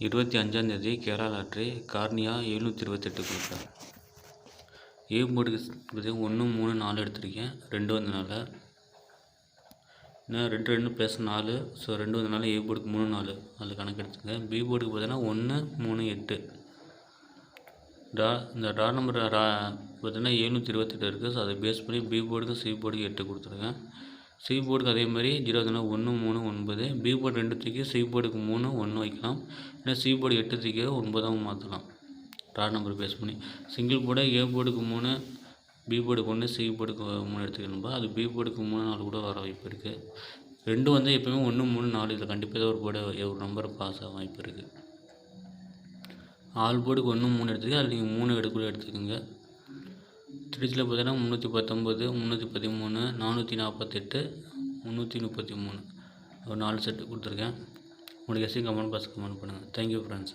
25ஆந்தேதி Kerala lottery cornea 728 கொடுத்தேன். ஏ போர்டுக்கு 1 3 4 எடுத்திருக்கேன். 2 வந்தனால இன்னும் 2 2 ப்ளஸ் 4, ஸோ 2 வந்தனால ஏ போர்டுக்கு 3 4 அதில் கணக்கு எடுத்துங்க. பி போர்டுக்கு பார்த்தீங்கன்னா 1 3 8 இந்த ட்ரா நம்பர் பார்த்தீங்கன்னா 728 இருக்குது. ஸோ அதை பேஸ் பண்ணி பி போர்டுக்கு சி போர்டுக்கு 8 கொடுத்துருங்க. சி போர்டுக்கு அதே மாதிரி 0 1 3 9, பி போர்டு 2 தூக்கி சி போர்டுக்கு 3 1 வைக்கலாம். இல்லை சி போர்டு 8 தூக்கி 9 மாற்றலாம். ட்ரா நம்பர் பேஸ் பண்ணி சிங்கிள் போர்டை ஏ போர்டுக்கு 3, பி போர்டுக்கு 1, சி போர்டுக்கு 3 எடுத்துக்கணும்பா. அது பி போர்டுக்கு 3 4 கூட வர வாய்ப்பு இருக்குது. 2 வந்து எப்போயுமே 1 3 4 இதில் கண்டிப்பாக ஏதோ ஒரு போர்டு ஒரு நம்பர் பாஸ் ஆக வாய்ப்பு இருக்குது. ஆல் போர்டுக்கு 1 3 எடுத்துக்க, அதில் நீங்கள் 3 எடுத்துக்கோங்க. திருச்சியில் பார்த்தீங்கன்னா 319, 313, 448, 333 ஒரு 4 செட்டு கொடுத்துருக்கேன். உங்களுக்கு கமெண்ட் பாக்ஸ் கமெண்ட் பண்ணுங்கள். Thank you friends.